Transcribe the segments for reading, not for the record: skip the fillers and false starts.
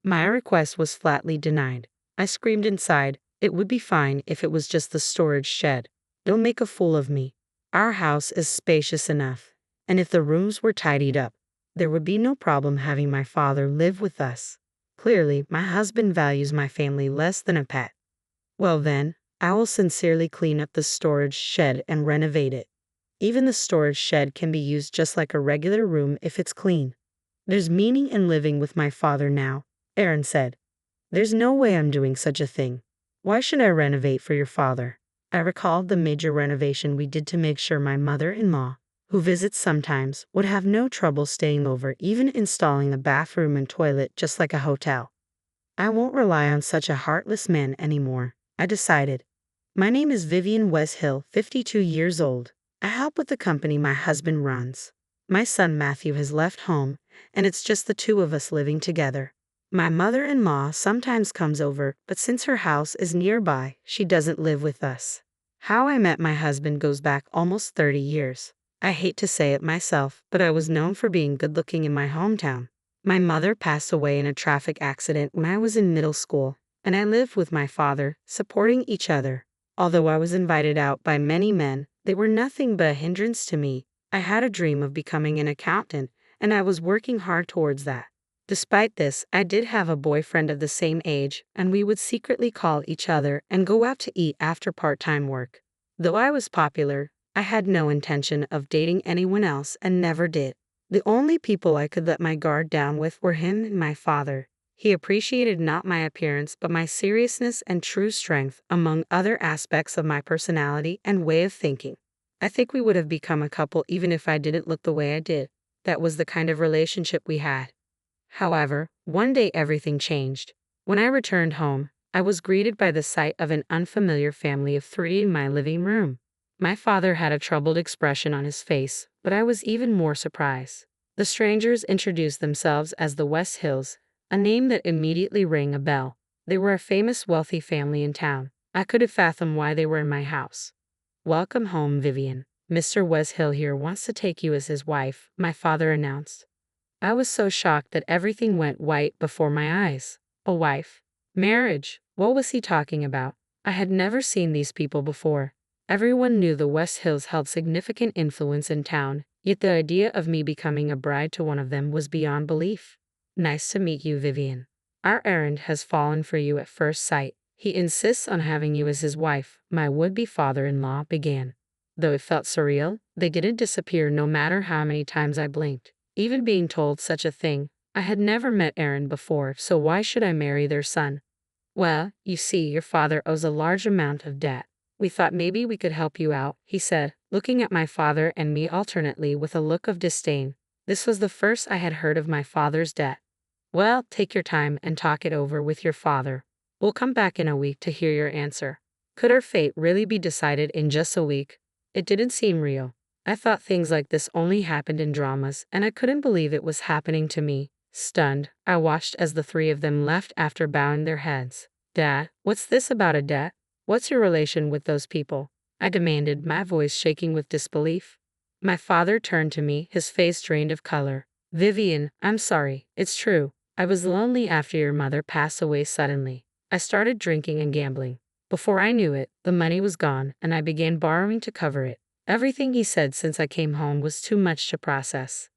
My request was flatly denied. I screamed inside, "It would be fine if it was just the storage shed. Don't make a fool of me. Our house is spacious enough, and if the rooms were tidied up, there would be no problem having my father live with us. Clearly, my husband values my family less than a pet. Well then, I will sincerely clean up the storage shed and renovate it. Even the storage shed can be used just like a regular room if it's clean. There's meaning in living with my father now," Aaron said. "There's no way I'm doing such a thing. Why should I renovate for your father?" I recalled the major renovation we did to make sure my mother-in-law, who visits sometimes, would have no trouble staying over, even installing a bathroom and toilet just like a hotel. I won't rely on such a heartless man anymore, I decided. My name is Vivian Westhill, 52 years old. I help with the company my husband runs. My son Matthew has left home, and it's just the two of us living together. My mother-in-law sometimes comes over, but since her house is nearby, she doesn't live with us. How I met my husband goes back almost 30 years. I hate to say it myself, but I was known for being good-looking in my hometown. My mother passed away in a traffic accident when I was in middle school, and I lived with my father, supporting each other. Although I was invited out by many men, they were nothing but a hindrance to me. I had a dream of becoming an accountant, and I was working hard towards that. Despite this, I did have a boyfriend of the same age, and we would secretly call each other and go out to eat after part-time work. Though I was popular, I had no intention of dating anyone else and never did. The only people I could let my guard down with were him and my father. He appreciated not my appearance but my seriousness and true strength, among other aspects of my personality and way of thinking. I think we would have become a couple even if I didn't look the way I did. That was the kind of relationship we had. However, one day everything changed. When I returned home, I was greeted by the sight of an unfamiliar family of three in my living room. My father had a troubled expression on his face, but I was even more surprised. The strangers introduced themselves as the Westhills, a name that immediately rang a bell. They were a famous wealthy family in town. I couldn't fathom why they were in my house. "Welcome home, Vivian. Mr. Westhill here wants to take you as his wife," my father announced. I was so shocked that everything went white before my eyes. A wife? Marriage? What was he talking about? I had never seen these people before. Everyone knew the Westhills held significant influence in town, yet the idea of me becoming a bride to one of them was beyond belief. "Nice to meet you, Vivian. Our errand has fallen for you at first sight. He insists on having you as his wife," my would-be father-in-law began. Though it felt surreal, they didn't disappear no matter how many times I blinked. Even being told such a thing, I had never met Aaron before, so why should I marry their son? "Well, you see, your father owes a large amount of debt. We thought maybe we could help you out," he said, looking at my father and me alternately with a look of disdain. This was the first I had heard of my father's debt. "Well, take your time and talk it over with your father. We'll come back in a week to hear your answer." Could our fate really be decided in just a week? It didn't seem real. I thought things like this only happened in dramas, and I couldn't believe it was happening to me. Stunned, I watched as the three of them left after bowing their heads. "Dad, what's this about a debt? What's your relation with those people?" I demanded, my voice shaking with disbelief. My father turned to me, his face drained of color. "Vivian, I'm sorry. It's true. I was lonely after your mother passed away suddenly. I started drinking and gambling. Before I knew it, the money was gone, and I began borrowing to cover it." Everything he said since I came home was too much to process.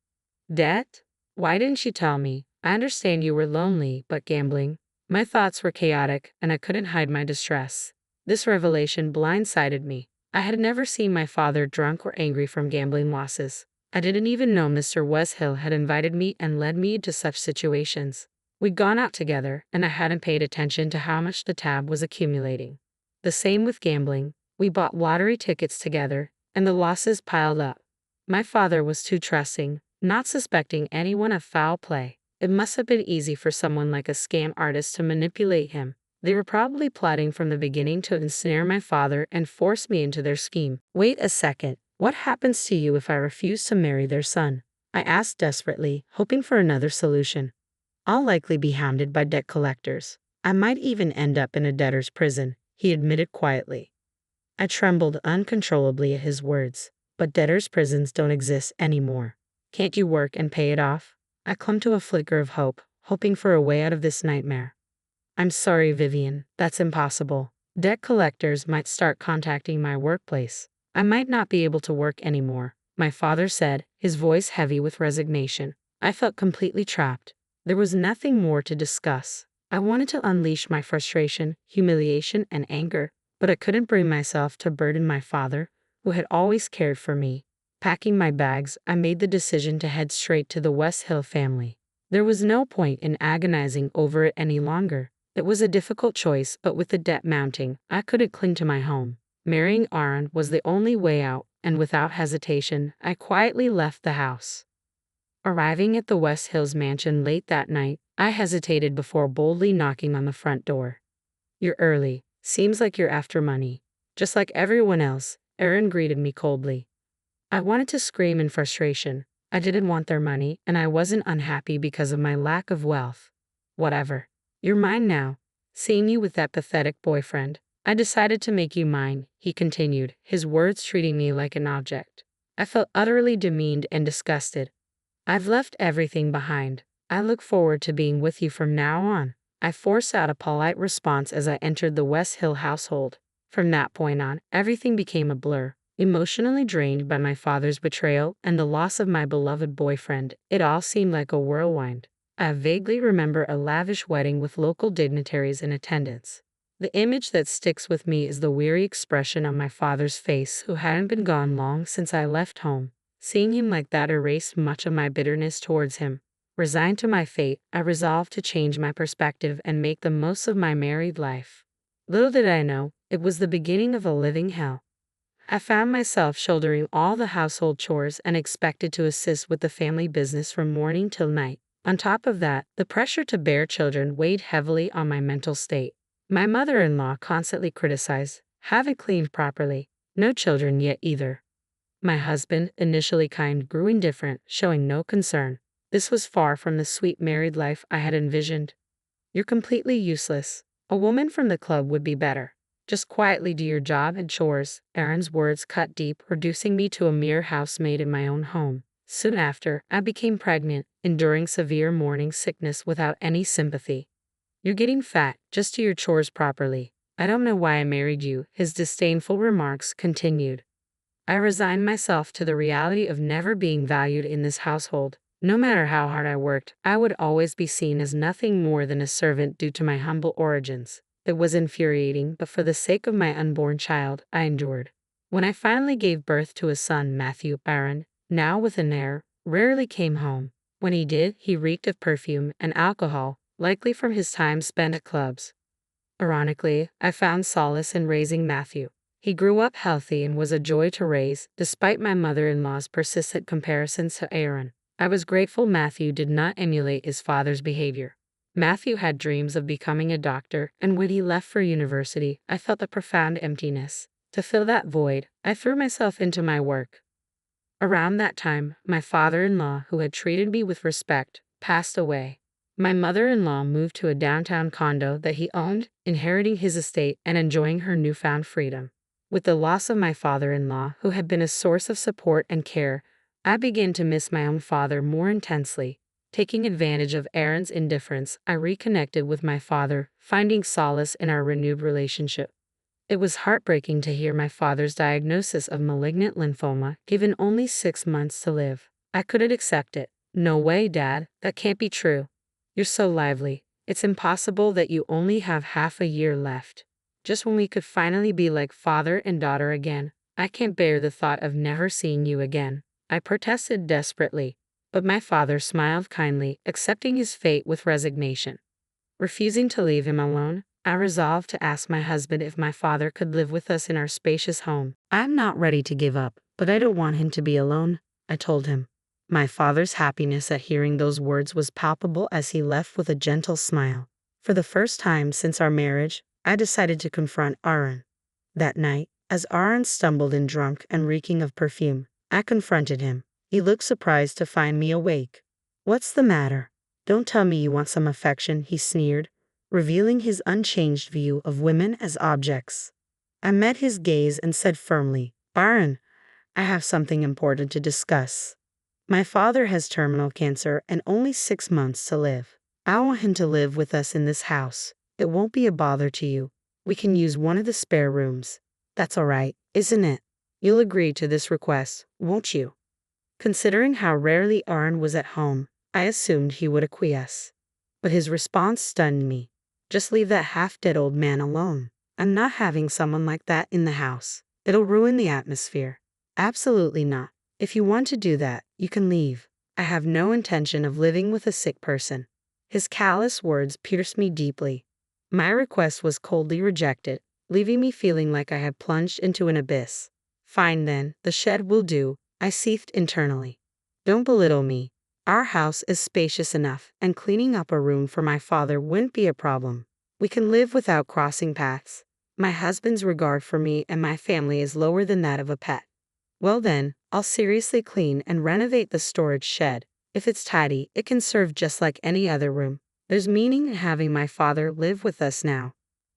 "Debt? Why didn't you tell me? I understand you were lonely, but gambling?" My thoughts were chaotic, and I couldn't hide my distress. This revelation blindsided me. I had never seen my father drunk or angry from gambling losses. I didn't even know Mr. Westhill had invited me and led me into such situations. We'd gone out together, and I hadn't paid attention to how much the tab was accumulating. The same with gambling. We bought lottery tickets together, and the losses piled up. My father was too trusting, not suspecting anyone of foul play. It must have been easy for someone like a scam artist to manipulate him. They were probably plotting from the beginning to ensnare my father and force me into their scheme. "Wait a second. What happens to you if I refuse to marry their son?" I asked desperately, hoping for another solution. "I'll likely be hounded by debt collectors. I might even end up in a debtor's prison," he admitted quietly. I trembled uncontrollably at his words. "But debtors' prisons don't exist anymore. Can't you work and pay it off?" I clung to a flicker of hope, hoping for a way out of this nightmare. I'm sorry, Vivian, that's impossible. Debt collectors might start contacting my workplace. I might not be able to work anymore, my father said, his voice heavy with resignation. I felt completely trapped. There was nothing more to discuss. I wanted to unleash my frustration, humiliation, and anger, but I couldn't bring myself to burden my father, who had always cared for me. Packing my bags, I made the decision to head straight to the West Hill family. There was no point in agonizing over it any longer. It was a difficult choice, but with the debt mounting, I couldn't cling to my home. Marrying Aaron was the only way out, and without hesitation, I quietly left the house. Arriving at the West Hills mansion late that night, I hesitated before boldly knocking on the front door. You're early. Seems like you're after money. Just like everyone else, Aaron greeted me coldly. I wanted to scream in frustration. I didn't want their money, and I wasn't unhappy because of my lack of wealth. Whatever. You're mine now. Seeing you with that pathetic boyfriend, I decided to make you mine, he continued, his words treating me like an object. I felt utterly demeaned and disgusted. I've left everything behind. I look forward to being with you from now on. I forced out a polite response as I entered the West Hill household. From that point on, everything became a blur. Emotionally drained by my father's betrayal and the loss of my beloved boyfriend, it all seemed like a whirlwind. I vaguely remember a lavish wedding with local dignitaries in attendance. The image that sticks with me is the weary expression on my father's face, who hadn't been gone long since I left home. Seeing him like that erased much of my bitterness towards him. Resigned to my fate, I resolved to change my perspective and make the most of my married life. Little did I know, it was the beginning of a living hell. I found myself shouldering all the household chores and expected to assist with the family business from morning till night. On top of that, the pressure to bear children weighed heavily on my mental state. My mother-in-law constantly criticized, haven't cleaned properly, no children yet either. My husband, initially kind, grew indifferent, showing no concern. This was far from the sweet married life I had envisioned. You're completely useless. A woman from the club would be better. Just quietly do your job and chores. Aaron's words cut deep, reducing me to a mere housemaid in my own home. Soon after, I became pregnant, enduring severe morning sickness without any sympathy. You're getting fat, just do your chores properly. I don't know why I married you, his disdainful remarks continued. I resigned myself to the reality of never being valued in this household. No matter how hard I worked, I would always be seen as nothing more than a servant due to my humble origins. It was infuriating, but for the sake of my unborn child, I endured. When I finally gave birth to a son, Matthew, Aaron, now with an heir, rarely came home. When he did, he reeked of perfume and alcohol, likely from his time spent at clubs. Ironically, I found solace in raising Matthew. He grew up healthy and was a joy to raise, despite my mother-in-law's persistent comparisons to Aaron. I was grateful Matthew did not emulate his father's behavior. Matthew had dreams of becoming a doctor, and when he left for university, I felt a profound emptiness. To fill that void, I threw myself into my work. Around that time, my father-in-law, who had treated me with respect, passed away. My mother-in-law moved to a downtown condo that he owned, inheriting his estate and enjoying her newfound freedom. With the loss of my father-in-law, who had been a source of support and care, I began to miss my own father more intensely. Taking advantage of Aaron's indifference, I reconnected with my father, finding solace in our renewed relationship. It was heartbreaking to hear my father's diagnosis of malignant lymphoma, given only 6 months to live. I couldn't accept it. No way, Dad, that can't be true. You're so lively. It's impossible that you only have half a year left. Just when we could finally be like father and daughter again. I can't bear the thought of never seeing you again. I protested desperately, but my father smiled kindly, accepting his fate with resignation. Refusing to leave him alone, I resolved to ask my husband if my father could live with us in our spacious home. I'm not ready to give up, but I don't want him to be alone, I told him. My father's happiness at hearing those words was palpable as he left with a gentle smile. For the first time since our marriage, I decided to confront Aaron. That night, as Aaron stumbled in drunk and reeking of perfume, I confronted him. He looked surprised to find me awake. What's the matter? Don't tell me you want some affection, he sneered, revealing his unchanged view of women as objects. I met his gaze and said firmly, Aaron, I have something important to discuss. My father has terminal cancer and only 6 months to live. I want him to live with us in this house. It won't be a bother to you. We can use one of the spare rooms. That's all right, isn't it? You'll agree to this request, won't you? Considering how rarely Arn was at home, I assumed he would acquiesce. But his response stunned me. Just leave that half-dead old man alone. I'm not having someone like that in the house. It'll ruin the atmosphere. Absolutely not. If you want to do that, you can leave. I have no intention of living with a sick person. His callous words pierced me deeply. My request was coldly rejected, leaving me feeling like I had plunged into an abyss. Fine then, the shed will do, I seethed internally. Don't belittle me. Our house is spacious enough, and cleaning up a room for my father wouldn't be a problem. We can live without crossing paths. My husband's regard for me and my family is lower than that of a pet. Well then, I'll seriously clean and renovate the storage shed. If it's tidy, it can serve just like any other room. There's meaning in having my father live with us now.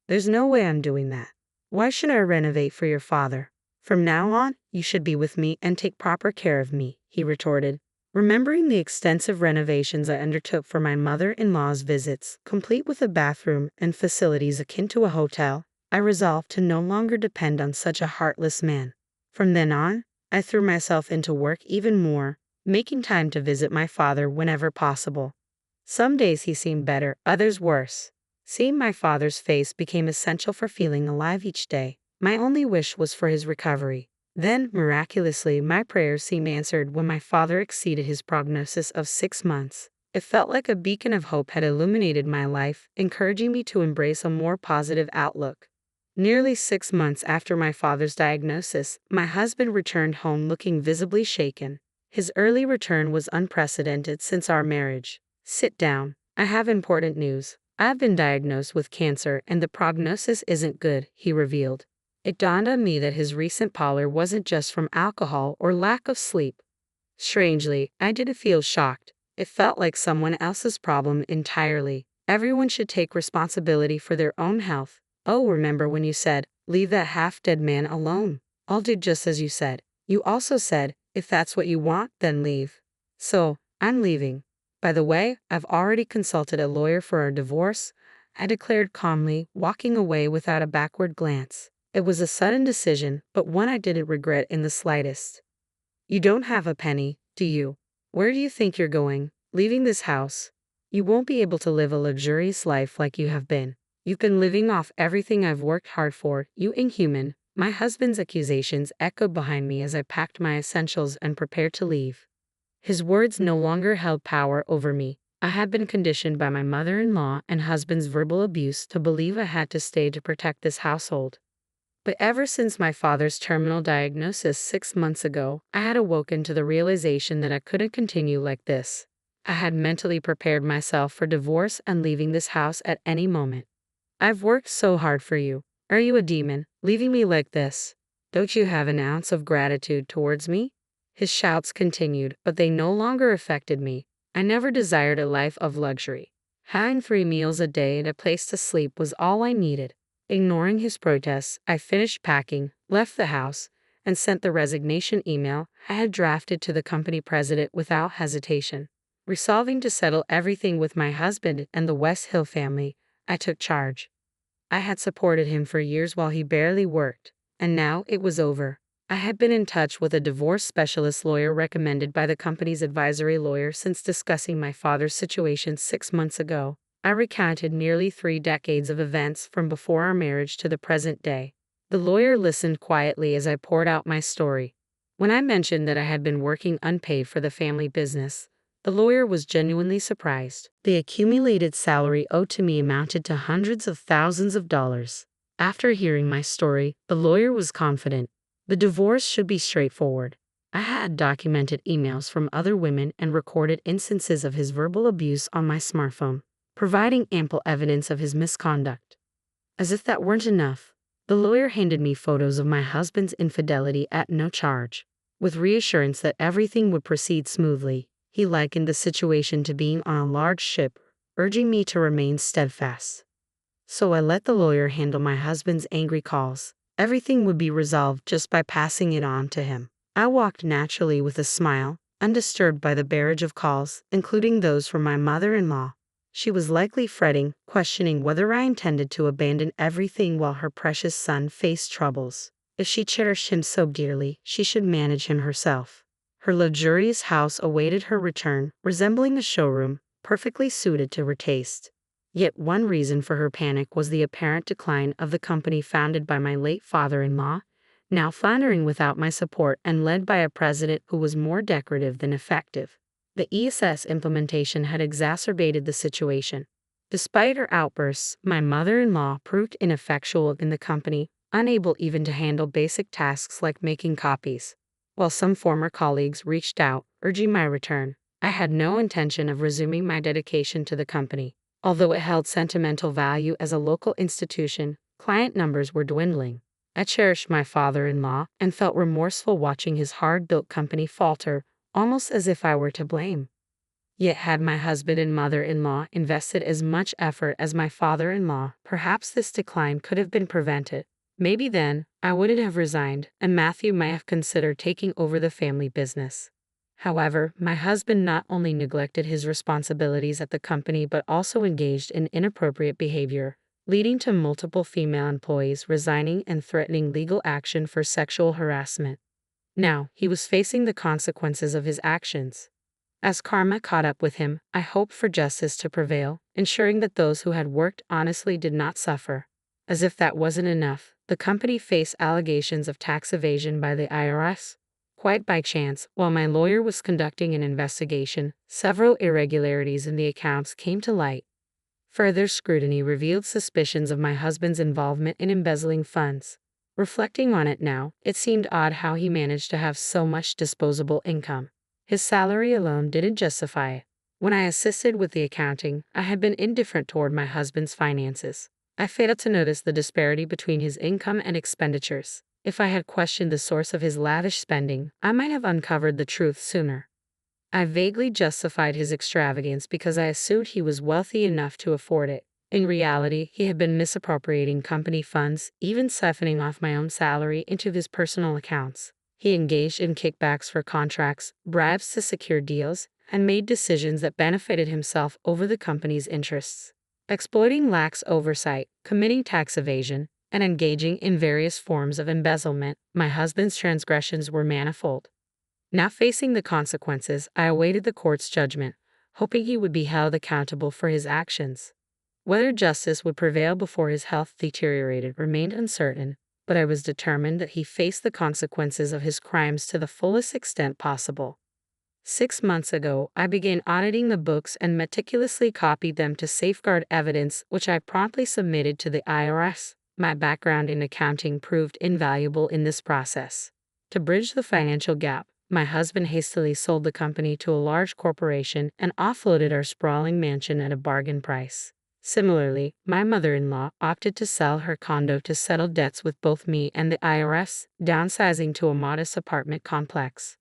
There's no way I'm doing that. Why should I renovate for your father? From now on, you should be with me and take proper care of me, he retorted. Remembering the extensive renovations I undertook for my mother-in-law's visits, complete with a bathroom and facilities akin to a hotel, I resolved to no longer depend on such a heartless man. From then on, I threw myself into work even more, making time to visit my father whenever possible. Some days he seemed better, others worse. Seeing my father's face became essential for feeling alive each day. My only wish was for his recovery. Then, miraculously, my prayers seemed answered when my father exceeded his prognosis of 6 months. It felt like a beacon of hope had illuminated my life, encouraging me to embrace a more positive outlook. Nearly 6 months after my father's diagnosis, my husband returned home looking visibly shaken. His early return was unprecedented since our marriage. Sit down. I have important news. I've been diagnosed with cancer and the prognosis isn't good, he revealed. It dawned on me that his recent pallor wasn't just from alcohol or lack of sleep. Strangely, I didn't feel shocked. It felt like someone else's problem entirely. Everyone should take responsibility for their own health. Oh, remember when you said, leave that half-dead man alone? I'll do just as you said. You also said, if that's what you want, then leave. So, I'm leaving. By the way, I've already consulted a lawyer for our divorce, I declared calmly, walking away without a backward glance. It was a sudden decision, but one I didn't regret in the slightest. You don't have a penny, do you? Where do you think you're going? Leaving this house? You won't be able to live a luxurious life like you have been. You've been living off everything I've worked hard for, you inhuman. My husband's accusations echoed behind me as I packed my essentials and prepared to leave. His words no longer held power over me. I had been conditioned by my mother-in-law and husband's verbal abuse to believe I had to stay to protect this household. But ever since my father's terminal diagnosis 6 months ago, I had awoken to the realization that I couldn't continue like this. I had mentally prepared myself for divorce and leaving this house at any moment. I've worked so hard for you. Are you a demon, leaving me like this? Don't you have an ounce of gratitude towards me? His shouts continued, but they no longer affected me. I never desired a life of luxury. Having 3 meals a day and a place to sleep was all I needed. Ignoring his protests, I finished packing, left the house, and sent the resignation email I had drafted to the company president without hesitation. Resolving to settle everything with my husband and the West Hill family, I took charge. I had supported him for years while he barely worked, and now it was over. I had been in touch with a divorce specialist lawyer recommended by the company's advisory lawyer since discussing my father's situation 6 months ago. I recounted nearly 3 decades of events from before our marriage to the present day. The lawyer listened quietly as I poured out my story. When I mentioned that I had been working unpaid for the family business, the lawyer was genuinely surprised. The accumulated salary owed to me amounted to hundreds of thousands of dollars. After hearing my story, the lawyer was confident. The divorce should be straightforward. I had documented emails from other women and recorded instances of his verbal abuse on my smartphone, providing ample evidence of his misconduct. As if that weren't enough, the lawyer handed me photos of my husband's infidelity at no charge. With reassurance that everything would proceed smoothly, he likened the situation to being on a large ship, urging me to remain steadfast. So I let the lawyer handle my husband's angry calls. Everything would be resolved just by passing it on to him. I walked naturally with a smile, undisturbed by the barrage of calls, including those from my mother-in-law. She was likely fretting, questioning whether I intended to abandon everything while her precious son faced troubles. If she cherished him so dearly, she should manage him herself. Her luxurious house awaited her return, resembling a showroom, perfectly suited to her taste. Yet one reason for her panic was the apparent decline of the company founded by my late father-in-law, now floundering without my support and led by a president who was more decorative than effective. The ESS implementation had exacerbated the situation. Despite her outbursts, my mother-in-law proved ineffectual in the company, unable even to handle basic tasks like making copies. While some former colleagues reached out, urging my return, I had no intention of resuming my dedication to the company. Although it held sentimental value as a local institution, client numbers were dwindling. I cherished my father-in-law and felt remorseful watching his hard-built company falter, almost as if I were to blame. Yet had my husband and mother-in-law invested as much effort as my father-in-law, perhaps this decline could have been prevented. Maybe then, I wouldn't have resigned, and Matthew might have considered taking over the family business. However, my husband not only neglected his responsibilities at the company but also engaged in inappropriate behavior, leading to multiple female employees resigning and threatening legal action for sexual harassment. Now, he was facing the consequences of his actions. As karma caught up with him, I hoped for justice to prevail, ensuring that those who had worked honestly did not suffer. As if that wasn't enough, the company faced allegations of tax evasion by the IRS. Quite by chance, while my lawyer was conducting an investigation, several irregularities in the accounts came to light. Further scrutiny revealed suspicions of my husband's involvement in embezzling funds. Reflecting on it now, it seemed odd how he managed to have so much disposable income. His salary alone didn't justify it. When I assisted with the accounting, I had been indifferent toward my husband's finances. I failed to notice the disparity between his income and expenditures. If I had questioned the source of his lavish spending, I might have uncovered the truth sooner. I vaguely justified his extravagance because I assumed he was wealthy enough to afford it. In reality, he had been misappropriating company funds, even siphoning off my own salary into his personal accounts. He engaged in kickbacks for contracts, bribes to secure deals, and made decisions that benefited himself over the company's interests. Exploiting lax oversight, committing tax evasion, and engaging in various forms of embezzlement, my husband's transgressions were manifold. Now facing the consequences, I awaited the court's judgment, hoping he would be held accountable for his actions. Whether justice would prevail before his health deteriorated remained uncertain, but I was determined that he faced the consequences of his crimes to the fullest extent possible. 6 months ago, I began auditing the books and meticulously copied them to safeguard evidence, which I promptly submitted to the IRS. My background in accounting proved invaluable in this process. To bridge the financial gap, my husband hastily sold the company to a large corporation and offloaded our sprawling mansion at a bargain price. Similarly, my mother-in-law opted to sell her condo to settle debts with both me and the IRS, downsizing to a modest apartment complex.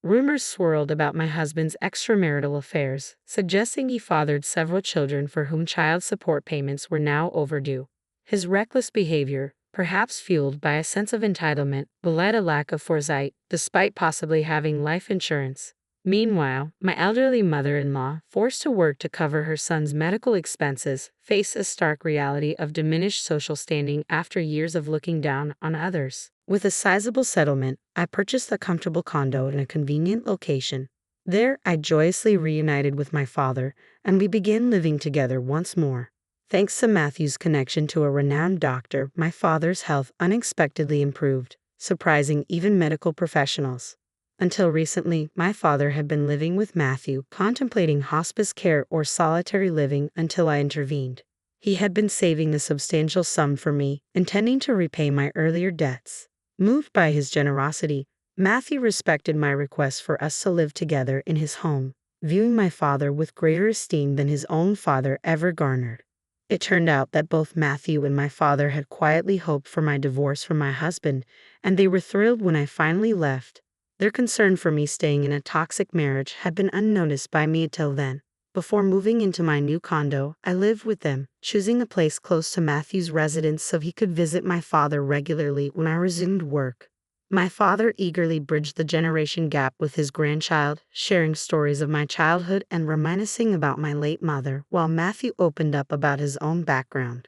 Rumors swirled about my husband's extramarital affairs, suggesting he fathered several children for whom child support payments were now overdue. His reckless behavior, perhaps fueled by a sense of entitlement, belied a lack of foresight, despite possibly having life insurance. Meanwhile, my elderly mother-in-law, forced to work to cover her son's medical expenses, faced a stark reality of diminished social standing after years of looking down on others. With a sizable settlement, I purchased a comfortable condo in a convenient location. There, I joyously reunited with my father, and we began living together once more. Thanks to Matthew's connection to a renowned doctor, my father's health unexpectedly improved, surprising even medical professionals. Until recently, my father had been living with Matthew, contemplating hospice care or solitary living until I intervened. He had been saving a substantial sum for me, intending to repay my earlier debts. Moved by his generosity, Matthew respected my request for us to live together in his home, viewing my father with greater esteem than his own father ever garnered. It turned out that both Matthew and my father had quietly hoped for my divorce from my husband, and they were thrilled when I finally left. Their concern for me staying in a toxic marriage had been unnoticed by me until then. Before moving into my new condo, I lived with them, choosing a place close to Matthew's residence so he could visit my father regularly when I resumed work. My father eagerly bridged the generation gap with his grandchild, sharing stories of my childhood and reminiscing about my late mother, while Matthew opened up about his own background.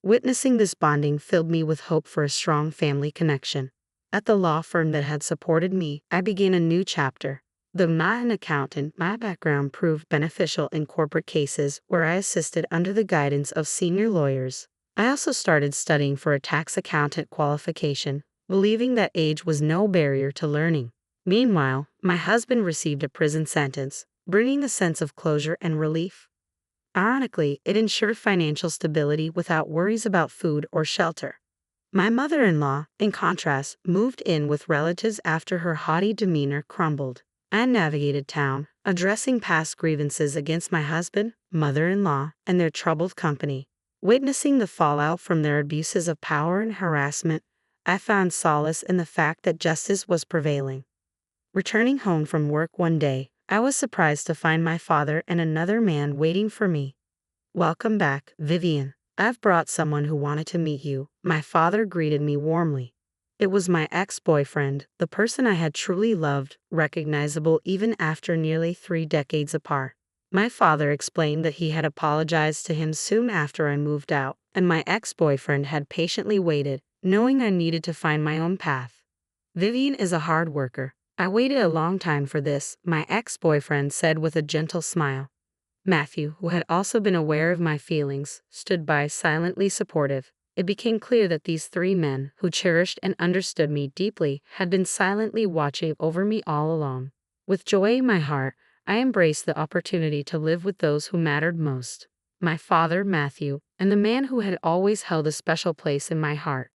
Witnessing this bonding filled me with hope for a strong family connection. At the law firm that had supported me, I began a new chapter. Though not an accountant, my background proved beneficial in corporate cases where I assisted under the guidance of senior lawyers. I also started studying for a tax accountant qualification, believing that age was no barrier to learning. Meanwhile, my husband received a prison sentence, bringing a sense of closure and relief. Ironically, it ensured financial stability without worries about food or shelter. My mother-in-law, in contrast, moved in with relatives after her haughty demeanor crumbled. I navigated town, addressing past grievances against my husband, mother-in-law, and their troubled company. Witnessing the fallout from their abuses of power and harassment, I found solace in the fact that justice was prevailing. Returning home from work one day, I was surprised to find my father and another man waiting for me. "Welcome back, Vivian. I've brought someone who wanted to meet you," my father greeted me warmly. It was my ex-boyfriend, the person I had truly loved, recognizable even after nearly 3 decades apart. My father explained that he had apologized to him soon after I moved out, and my ex-boyfriend had patiently waited, knowing I needed to find my own path. "Vivian is a hard worker. I waited a long time for this," my ex-boyfriend said with a gentle smile. Matthew, who had also been aware of my feelings, stood by silently supportive. It became clear that these three men, who cherished and understood me deeply, had been silently watching over me all along. With joy in my heart, I embraced the opportunity to live with those who mattered most: my father, Matthew, and the man who had always held a special place in my heart.